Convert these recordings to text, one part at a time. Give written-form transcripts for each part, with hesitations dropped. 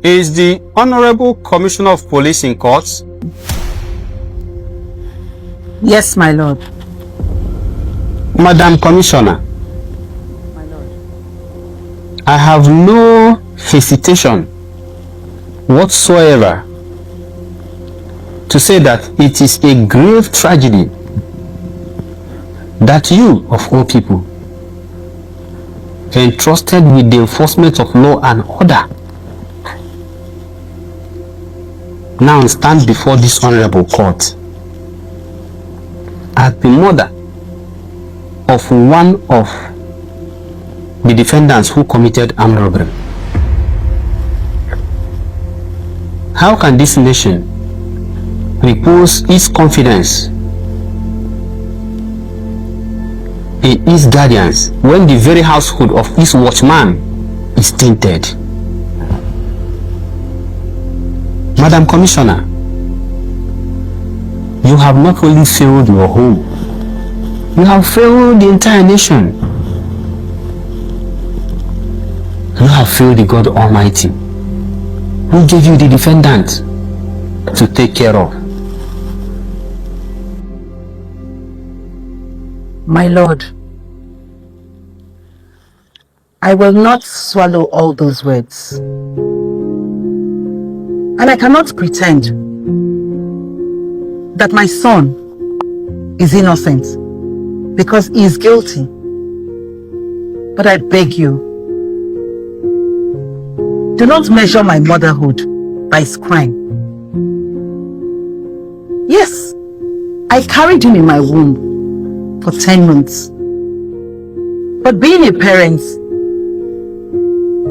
Is the Honorable Commissioner of Police in court? Yes, my lord. Madam Commissioner, My lord. I have no hesitation whatsoever to say that it is a grave tragedy that you, of all people, entrusted with the enforcement of law and order, now stand before this honorable court as the mother of one of the defendants who committed armed robbery. How can this nation repose its confidence in its guardians when the very household of its watchman is tainted? Madam Commissioner, you have not only failed your home, you have failed the entire nation. You have failed the God Almighty, who gave you the defendant to take care of. My lord, I will not swallow all those words. And I cannot pretend that my son is innocent because he is guilty. But I beg you, do not measure my motherhood by his crime. Yes, I carried him in my womb for 10 months. But being a parent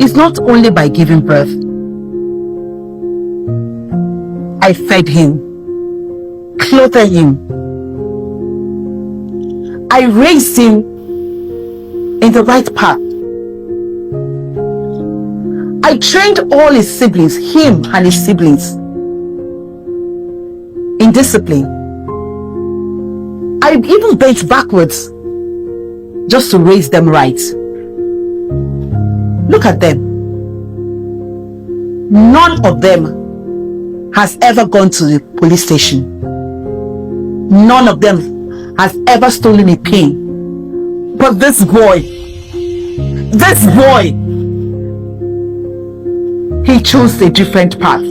is not only by giving birth. I fed him, clothed him. I raised him in the right path. I trained all his siblings, him and his siblings, in discipline. I even bent backwards just to raise them right. Look at them. None of them has ever gone to the police station. None of them has ever stolen a pin. But this boy, he chose a different path.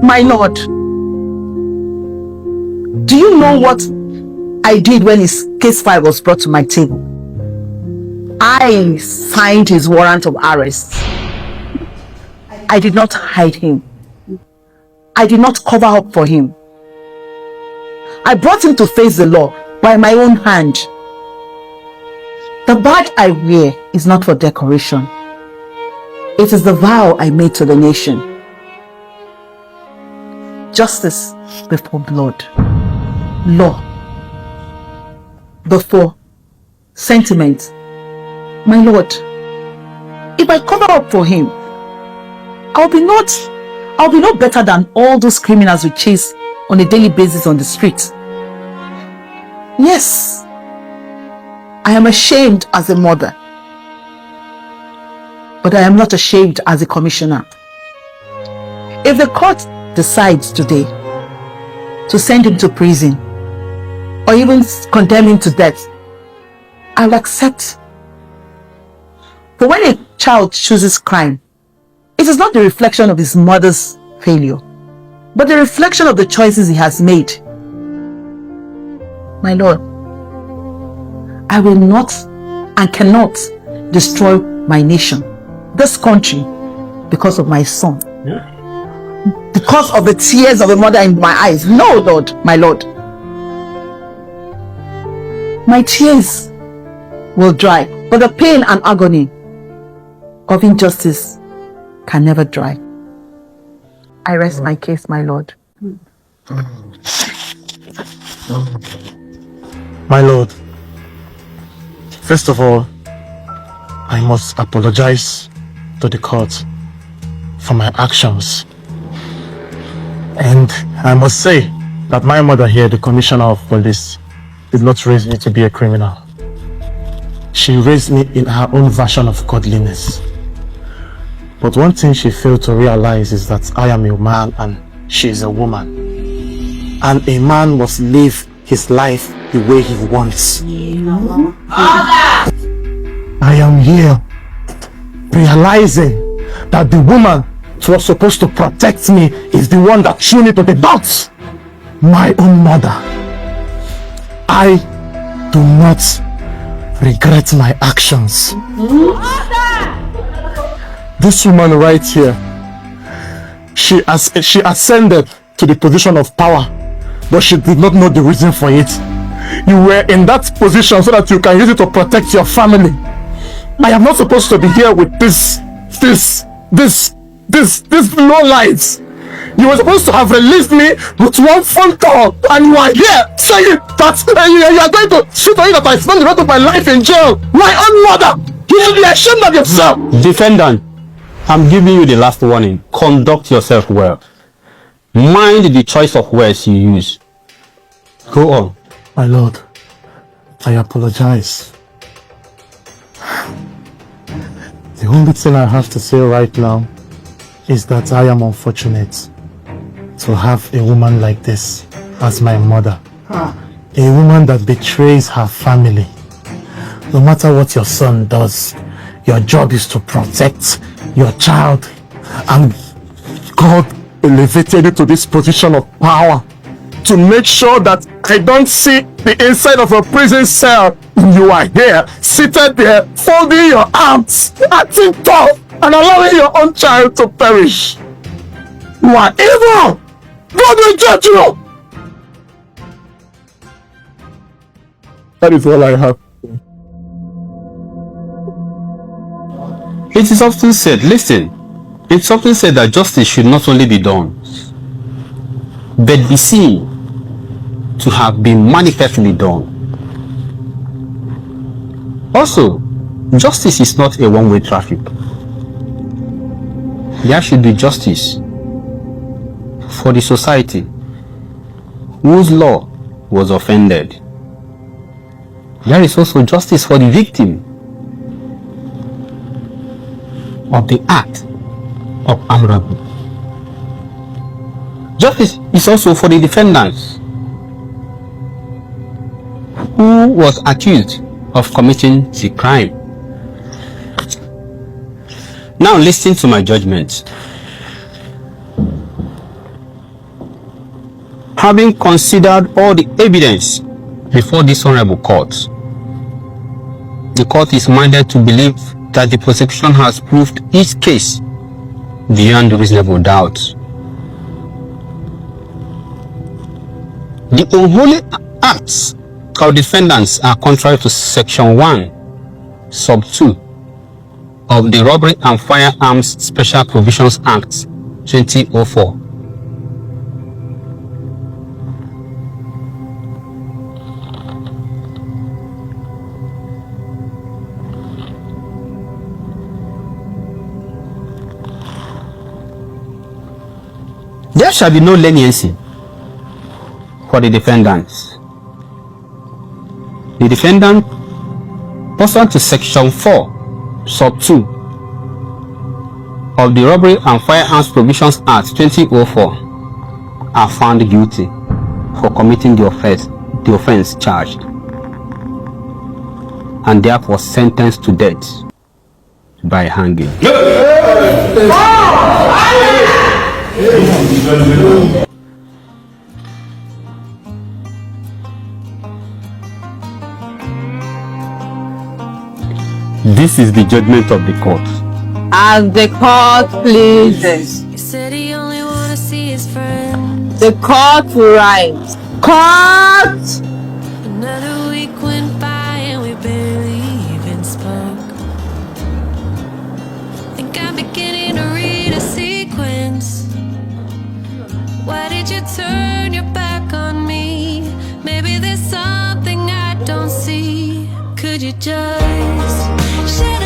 My lord, do you know what I did when his case file was brought to my table? I signed his warrant of arrest. I did not hide him. I did not cover up for him. I brought him to face the law by my own hand. The badge I wear is not for decoration. It is the vow I made to the nation. Justice before blood. Law before sentiment. My lord, if I cover up for him, I'll be no better than all those criminals we chase on a daily basis on the street. Yes, I am ashamed as a mother, but I am not ashamed as a commissioner. If the court decides today to send him to prison or even condemn him to death, I'll accept. But when a child chooses crime, it is not the reflection of his mother's failure, but the reflection of the choices he has made. My lord, I will not and cannot destroy my nation, this country, because of my son. Because of the tears of a mother in my eyes. No, Lord, my Lord. My tears will dry, but the pain and agony of injustice can never dry. I rest my case, my lord. My lord, first of all, I must apologize to the court for my actions. And I must say that my mother here, the Commissioner of Police, did not raise me to be a criminal. She raised me in her own version of godliness. But one thing she failed to realize is that I am a man and she is a woman. And a man must live his life the way he wants. I am here realizing that the woman who was supposed to protect me is the one that threw me to the dogs. My own mother. I do not regret my actions. This woman right here, she ascended to the position of power, but she did not know the reason for it. You were in that position so that you can use it to protect your family. I am not supposed to be here with this low lights. You were supposed to have released me with one phone call, and you are here saying that you are going to shoot on me that I spend the rest of my life in jail. My own mother! You should be ashamed of yourself! Defendant, I'm giving you the last warning. Conduct yourself well. Mind the choice of words you use. Go on. My lord, I apologize. The only thing I have to say right now is that I am unfortunate to have a woman like this as my mother. A woman that betrays her family. No matter what your son does, your job is to protect your child. And God elevated you to this position of power to make sure that I don't see the inside of a prison cell. You are here, seated there, folding your arms, acting tough, and allowing your own child to perish. You are evil! God will judge you! That is all I have. It is often said, listen, it's often said that justice should not only be done, but be seen to have been manifestly done. Also, justice is not a one-way traffic. There should be justice for the society whose law was offended. There is also justice for the victim of the act of armed robbery. Justice is also for the defendants who was accused of committing the crime. Now listen to my judgment. Having considered all the evidence before this honorable court, the court is minded to believe that the prosecution has proved each case beyond reasonable doubt. The unholy acts of defendants are contrary to Section 1, Sub 2 of the Robbery and Firearms Special Provisions Act 2004. There shall be no leniency for the defendants. The defendant, pursuant to Section 4, Sub 2 of the Robbery and Firearms Provisions Act 2004, are found guilty for committing the offense charged, and therefore sentenced to death by hanging. This is the judgment of the court. And the court pleases. He said he only wanna see his friends. The court writes. Court! Another week went by and we barely even spoke. Think I'm beginning to read a sequence. Why did you turn your back on me? Maybe there's something I don't see. Could you just shed